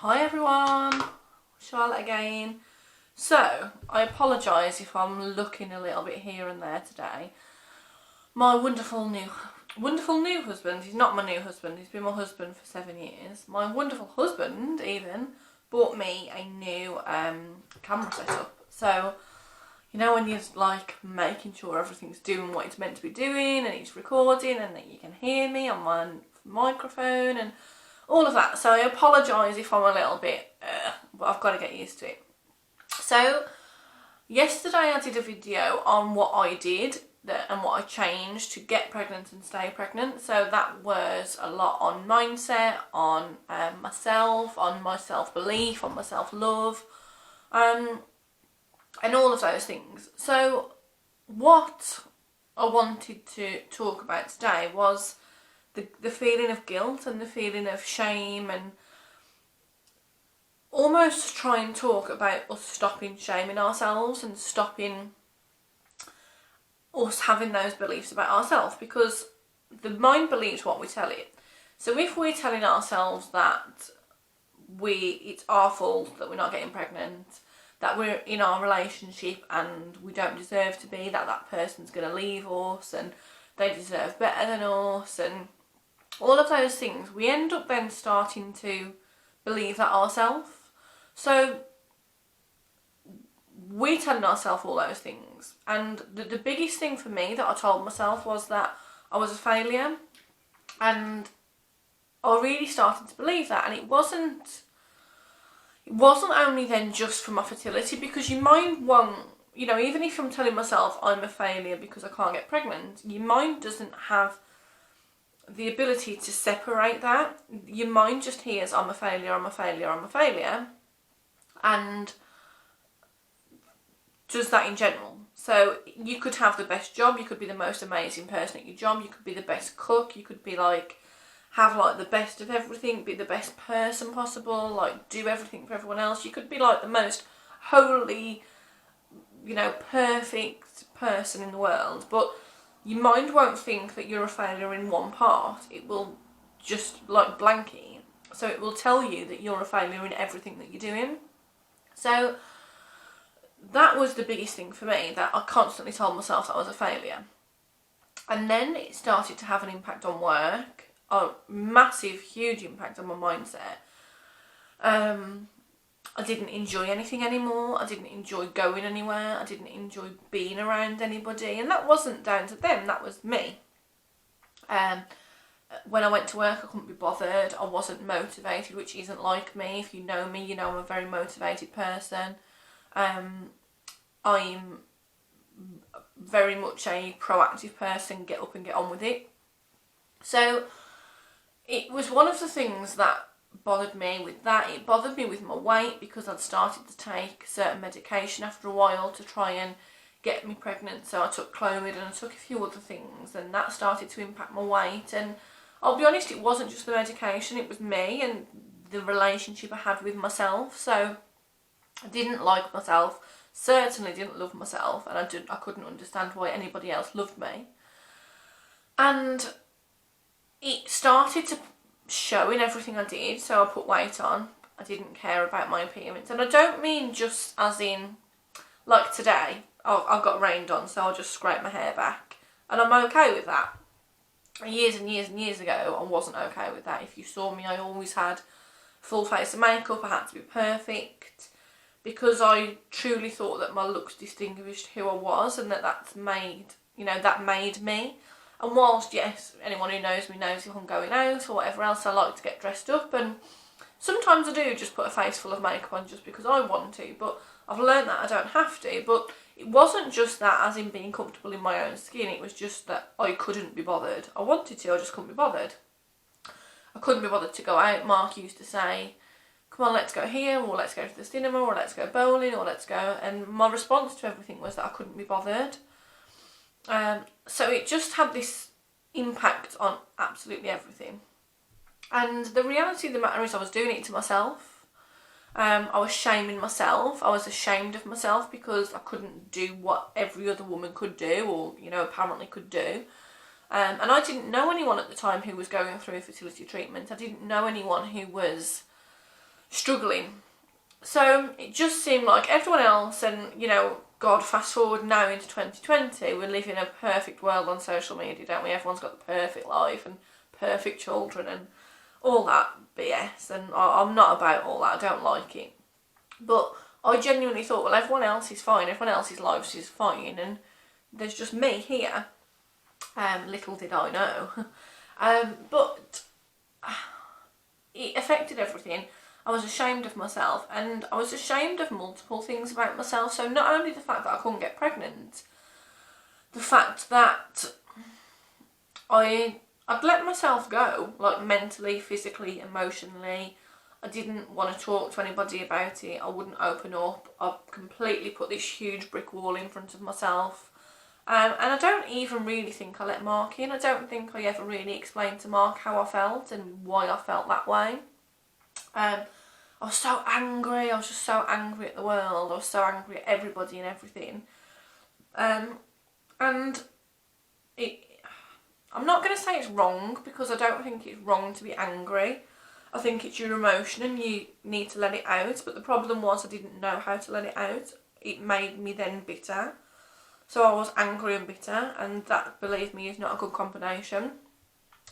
Hi everyone, Charlotte again. So, I apologise if I'm looking a little bit here and there today. My wonderful new husband, he's not my new husband, he's been my husband for 7 years. My wonderful husband even bought me a new camera setup. So, you know when you're like making sure everything's doing what it's meant to be doing and it's recording and that you can hear me on my microphone and all of that. So I apologise if I'm a little bit, but I've got to get used to it. So yesterday I did a video on what I did and what I changed to get pregnant and stay pregnant. So that was a lot on mindset, on myself, on my self-belief, on my self-love, and all of those things. So what I wanted to talk about today was the feeling of guilt and the feeling of shame, and almost try and talk about us stopping shaming ourselves and stopping us having those beliefs about ourselves, because the mind believes what we tell it. So if we're telling ourselves that it's our fault that we're not getting pregnant, that we're in our relationship and we don't deserve to be, that person's going to leave us and they deserve better than us, and all of those things, we end up then starting to believe that ourselves. So we're telling ourselves all those things. And the biggest thing for me that I told myself was that I was a failure. And I really started to believe that. And it wasn't only then just for my fertility, because your mind won't, you know, even if I'm telling myself I'm a failure because I can't get pregnant, your mind doesn't have the ability to separate that. Your mind just hears I'm a failure, I'm a failure, I'm a failure, and does that in general. So you could have the best job, you could be the most amazing person at your job, you could be the best cook, you could be like have like the best of everything, be the best person possible, like do everything for everyone else. You could be like the most holy, you know, perfect person in the world, but your mind won't think that you're a failure in one part. It will just like blank it. So it will tell you that you're a failure in everything that you're doing. So that was the biggest thing for me, that I constantly told myself that I was a failure. And then it started to have an impact on work, a massive, huge impact on my mindset. I didn't enjoy anything anymore. I didn't enjoy going anywhere. I didn't enjoy being around anybody. And that wasn't down to them, that was me. When I went to work, I couldn't be bothered. I wasn't motivated, which isn't like me. If you know me, you know I'm a very motivated person. I'm very much a proactive person, get up and get on with it. So it was one of the things that bothered me with that. It bothered me with my weight, because I'd started to take certain medication after a while to try and get me pregnant. So I took Clomid and I took a few other things, and that started to impact my weight. And I'll be honest, it wasn't just the medication, it was me and the relationship I had with myself. So I didn't like myself, certainly didn't love myself, and I couldn't understand why anybody else loved me. And it started to show in everything I did. So I put weight on. I didn't care about my appearance, and I don't mean just as in like today I've got rained on, so I'll just scrape my hair back and I'm okay with that. Years and years and years ago I wasn't okay with that. If you saw me, I always had full face of makeup. I had to be perfect, because I truly thought that my looks distinguished who I was, and that made me. And whilst, yes, anyone who knows me knows if I'm going out or whatever else, I like to get dressed up, and sometimes I do just put a face full of makeup on just because I want to, but I've learned that I don't have to. But it wasn't just that as in being comfortable in my own skin, it was just that I couldn't be bothered. I wanted to, I just couldn't be bothered. I couldn't be bothered to go out. Mark used to say, come on, let's go here, or let's go to the cinema, or let's go bowling, or let's go, and my response to everything was that I couldn't be bothered. So it just had this impact on absolutely everything. And the reality of the matter is I was doing it to myself. I was shaming myself. I was ashamed of myself because I couldn't do what every other woman could do, or, you know, apparently could do. And I didn't know anyone at the time who was going through a fertility treatment. I didn't know anyone who was struggling. So it just seemed like everyone else, and you know, God, fast forward now into 2020, we live in a perfect world on social media, don't we? Everyone's got the perfect life and perfect children and all that BS, and I'm not about all that, I don't like it. But I genuinely thought, well, everyone else is fine, everyone else's lives is fine, and there's just me here. Little did I know. But it affected everything. I was ashamed of myself, and I was ashamed of multiple things about myself. So not only the fact that I couldn't get pregnant, the fact that I'd let myself go, like mentally, physically, emotionally. I didn't want to talk to anybody about it. I wouldn't open up. I completely put this huge brick wall in front of myself. And I don't even really think I let Mark in. I don't think I ever really explained to Mark how I felt and why I felt that way. I was so angry. I was just so angry at the world. I was so angry at everybody and everything. And I'm not going to say it's wrong, because I don't think it's wrong to be angry. I think it's your emotion and you need to let it out. But the problem was I didn't know how to let it out. It made me then bitter. So I was angry and bitter, and that, believe me, is not a good combination.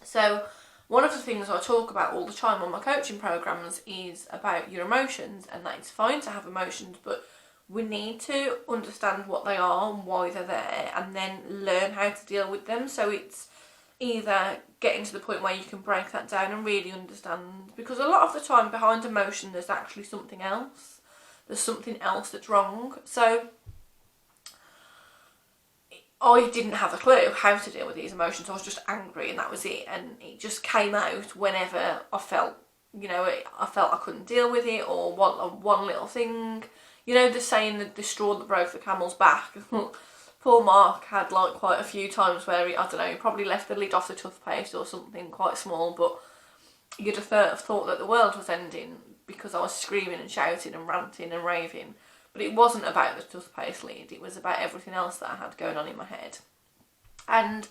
So one of the things I talk about all the time on my coaching programs is about your emotions, and that it's fine to have emotions, but we need to understand what they are and why they're there, and then learn how to deal with them. So it's either getting to the point where you can break that down and really understand, because a lot of the time behind emotion there's actually something else. There's something else that's wrong. So I didn't have a clue how to deal with these emotions. I was just angry, and that was it. And it just came out whenever I felt, you know, I felt I couldn't deal with it, or one little thing. You know, the saying that the straw that broke the camel's back. Poor Mark had like quite a few times where he, I don't know, he probably left the lid off the toothpaste or something quite small, but you'd have thought that the world was ending because I was screaming and shouting and ranting and raving. But it wasn't about the toothpaste lid, it was about everything else that I had going on in my head. And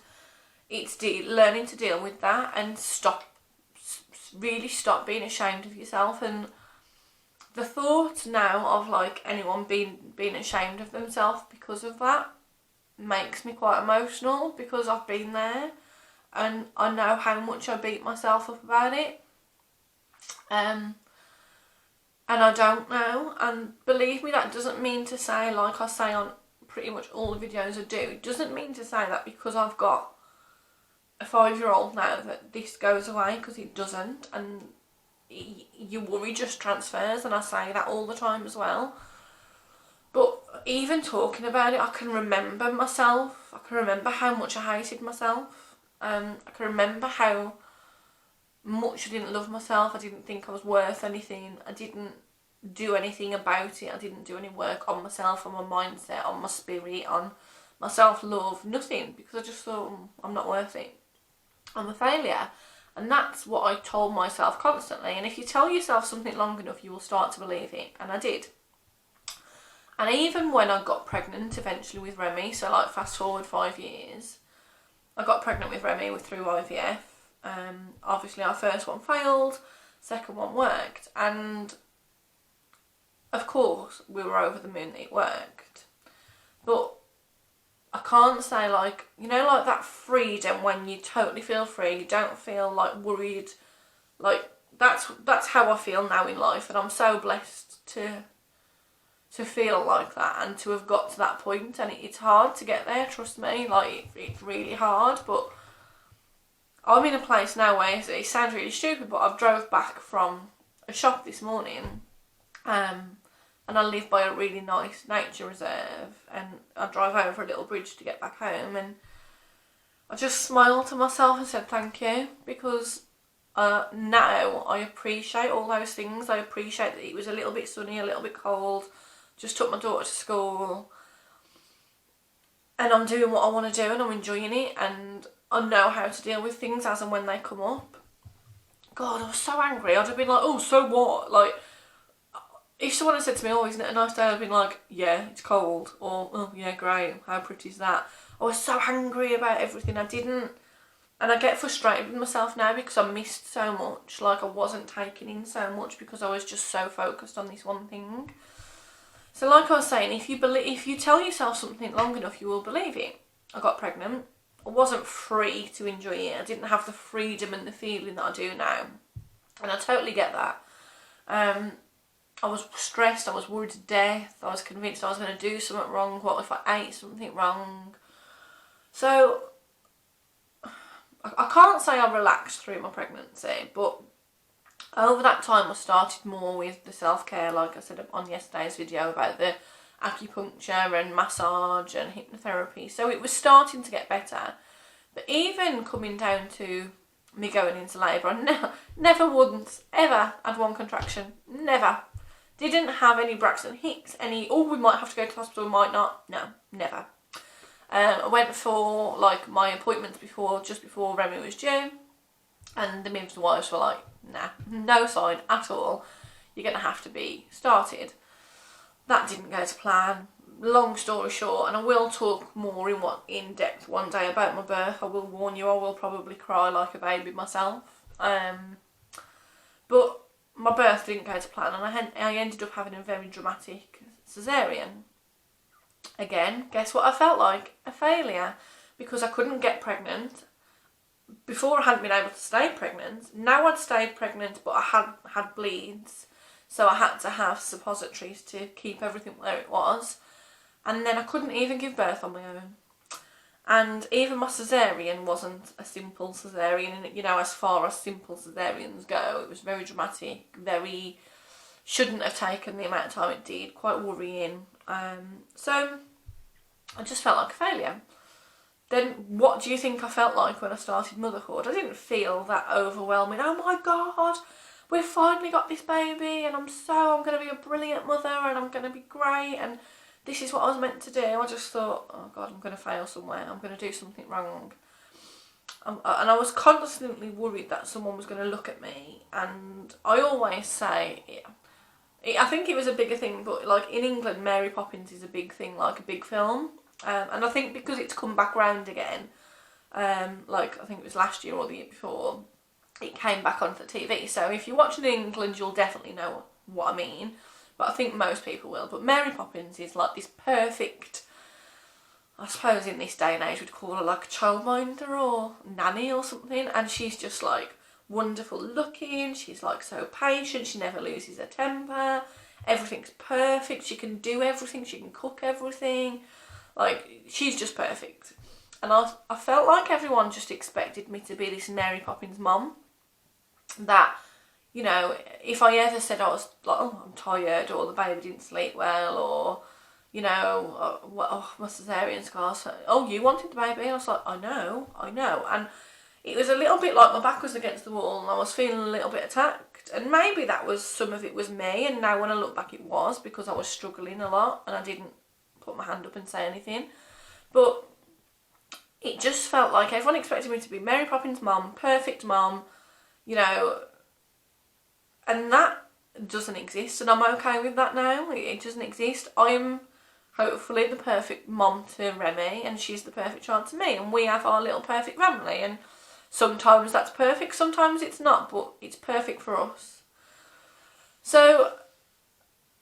it's learning to deal with that and really stop being ashamed of yourself. And the thought now of like anyone being ashamed of themselves because of that makes me quite emotional, because I've been there and I know how much I beat myself up about it. And I don't know, and believe me, that doesn't mean to say, like I say on pretty much all the videos I do, it doesn't mean to say that because I've got a 5-year-old now that this goes away, because it doesn't, and your worry just transfers, and I say that all the time as well. But even talking about it, I can remember myself, I can remember how much I hated myself, I can remember how much I didn't love myself. I didn't think I was worth anything. I didn't do anything about it. I didn't do any work on myself, on my mindset, on my spirit, on my self-love, nothing, because I just thought, I'm not worth it. I'm a failure. And that's what I told myself constantly. And if you tell yourself something long enough, you will start to believe it. And I did. And even when I got pregnant eventually with Remy, so like fast forward 5 years, I got pregnant with Remy through IVF. Obviously our first one failed, second one worked, and of course we were over the moon that it worked. But I can't say, like, you know, like that freedom when you totally feel free, you don't feel like worried, like that's how I feel now in life, and I'm so blessed to feel like that and to have got to that point. And it's hard to get there, trust me, like it's really hard, but I'm in a place now where it sounds really stupid, but I've drove back from a shop this morning, and I live by a really nice nature reserve, and I drive over a little bridge to get back home, and I just smiled to myself and said thank you, because now I appreciate all those things. I appreciate that it was a little bit sunny, a little bit cold, just took my daughter to school, and I'm doing what I want to do, and I'm enjoying it, and I know how to deal with things as and when they come up. God, I was so angry. I'd have been like, oh, so what? Like, if someone had said to me, oh, isn't it a nice day? I'd have been like, yeah, it's cold. Or, oh, yeah, great. How pretty is that? I was so angry about everything. I didn't And I get frustrated with myself now because I missed so much. Like, I wasn't taking in so much because I was just so focused on this one thing. So like I was saying, if you tell yourself something long enough, you will believe it. I got pregnant. I wasn't free to enjoy it. I didn't have the freedom and the feeling that I do now. And I totally get that. I was stressed, I was worried to death, I was convinced I was going to do something wrong. What if I ate something wrong? So I can't say I relaxed through my pregnancy, but over that time I started more with the self-care, like I said on yesterday's video about the acupuncture and massage and hypnotherapy. So it was starting to get better. But even coming down to me going into labour, I never once ever had one contraction. Never. Didn't have any Braxton Hicks, we might have to go to hospital, we might not. No, never. I went for like my appointments just before Remy was due, and the midwives were like, nah, no sign at all. You're going to have to be started. That didn't go to plan. Long story short, and I will talk more in depth one day about my birth. I will warn you, I will probably cry like a baby myself. But my birth didn't go to plan, and I ended up having a very dramatic cesarean. Again, guess what I felt like? A failure, because I couldn't get pregnant. Before I hadn't been able to stay pregnant. Now I'd stayed pregnant, but I had bleeds, so I had to have suppositories to keep everything where it was. And then I couldn't even give birth on my own. And even my cesarean wasn't a simple cesarean, you know, as far as simple cesareans go. It was very dramatic, shouldn't have taken the amount of time it did, quite worrying. So I just felt like a failure. Then what do you think I felt like when I started motherhood? I didn't feel that overwhelming. Oh my God, we've finally got this baby and I'm going to be a brilliant mother and I'm going to be great and this is what I was meant to do. I just thought, oh God, I'm going to fail somewhere. I'm going to do something wrong. And I was constantly worried that someone was going to look at me. And I always say, I think it was a bigger thing, but like in England, Mary Poppins is a big thing, like a big film. And I think because it's come back round again, like I think it was last year or the year before, it came back onto the TV. So if you're watching in England, you'll definitely know what I mean. But I think most people will. But Mary Poppins is like this perfect, I suppose in this day and age we'd call her like a childminder or nanny or something. And she's just like wonderful looking. She's like so patient. She never loses her temper. Everything's perfect. She can do everything. She can cook everything. Like, she's just perfect. And I felt like everyone just expected me to be this Mary Poppins mum. That, you know, if I ever said I was like, oh, I'm tired, or the baby didn't sleep well, or, you know, my cesarean scars, oh, you wanted the baby? And I was like, I know. And it was a little bit like my back was against the wall and I was feeling a little bit attacked. And maybe some of it was me, and now when I look back it was, because I was struggling a lot and I didn't put my hand up and say anything. But it just felt like everyone expected me to be Mary Poppins' mum, perfect mum, you know, and that doesn't exist, and I'm okay with that now. It doesn't exist. I'm hopefully the perfect mum to Remy, and she's the perfect child to me, and we have our little perfect family, and sometimes that's perfect, sometimes it's not, but it's perfect for us. So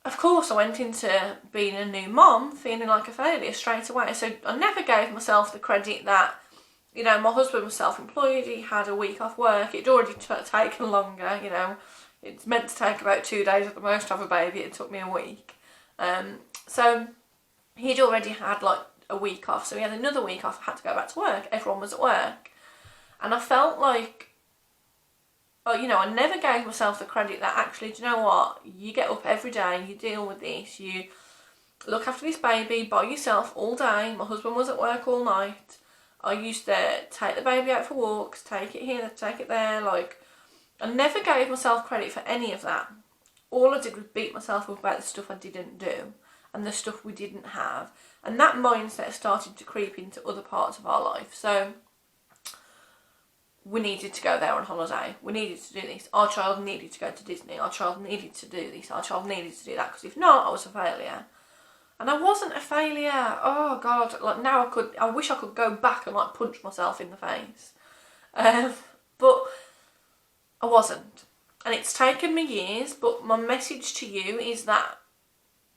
of course I went into being a new mum feeling like a failure straight away. So I never gave myself the credit that, you know, my husband was self-employed, he had a week off work, it'd already taken longer, you know. It's meant to take about 2 days at the most to have a baby, it took me a week. So he'd already had like a week off, so he had another week off, I had to go back to work, everyone was at work. And I felt like, you know, I never gave myself the credit that actually, do you know what, you get up every day, you deal with this, you look after this baby by yourself all day. My husband was at work all night. I used to take the baby out for walks, take it here, take it there, like, I never gave myself credit for any of that. All I did was beat myself up about the stuff I didn't do and the stuff we didn't have. And that mindset started to creep into other parts of our life. So we needed to go there on holiday. We needed to do this. Our child needed to go to Disney. Our child needed to do this. Our child needed to do that. Because if not, I was a failure. And I wasn't a failure. Oh God, like now I wish I could go back and like punch myself in the face. But I wasn't. And it's taken me years, but my message to you is that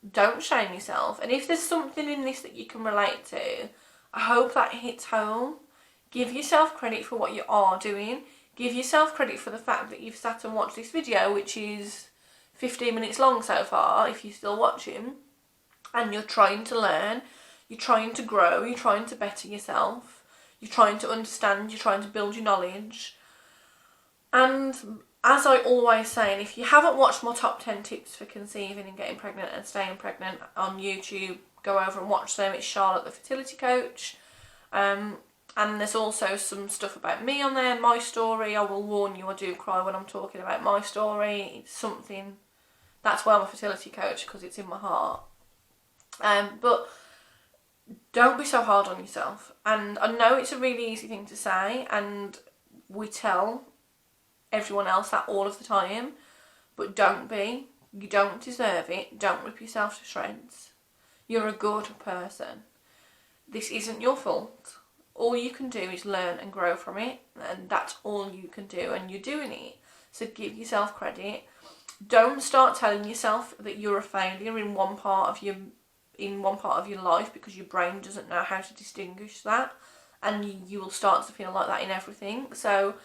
don't shame yourself. And if there's something in this that you can relate to, I hope that hits home. Give yourself credit for what you are doing. Give yourself credit for the fact that you've sat and watched this video, which is 15 minutes long so far, if you're still watching, and you're trying to learn, you're trying to grow, you're trying to better yourself, you're trying to understand, you're trying to build your knowledge. And as I always say, and if you haven't watched my top 10 tips for conceiving and getting pregnant and staying pregnant on YouTube, go over and watch them. It's Charlotte the Fertility Coach. And there's also some stuff about me on there, my story. I will warn you, I do cry when I'm talking about my story. It's something, that's why I'm a fertility coach, because it's in my heart. But don't be so hard on yourself. And I know it's a really easy thing to say, and we tell everyone else that all of the time, but don't be. You don't deserve it. Don't rip yourself to shreds. You're a good person. This isn't your fault. All you can do is learn and grow from it, and that's all you can do, and you're doing it. So give yourself credit. Don't start telling yourself that you're a failure in one part of your life, because your brain doesn't know how to distinguish that, and you will start to feel like that in everything. So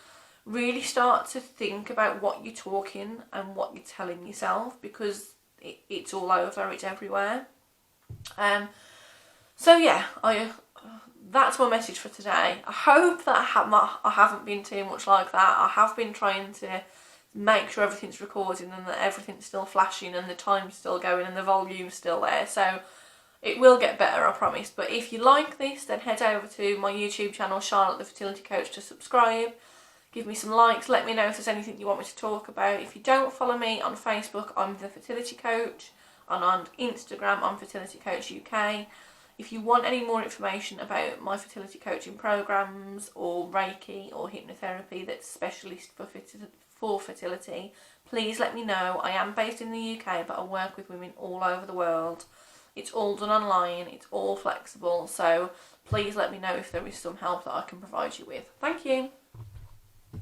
really start to think about what you're talking and what you're telling yourself, because it's all over, it's everywhere. So yeah, that's my message for today. I hope that I haven't been too much like that. I have been trying to make sure everything's recording and that everything's still flashing and the time's still going and the volume's still there. So it will get better, I promise. But if you like this, then head over to my YouTube channel, Charlotte the Fertility Coach, to subscribe. Give me some likes. Let me know if there's anything you want me to talk about. If you don't follow me on Facebook, I'm the Fertility Coach. And on Instagram, I'm Fertility Coach UK. If you want any more information about my fertility coaching programs or Reiki or hypnotherapy that's specialist for fertility, please let me know. I am based in the UK, but I work with women all over the world. It's all done online, it's all flexible, so please let me know if there is some help that I can provide you with. Thank you.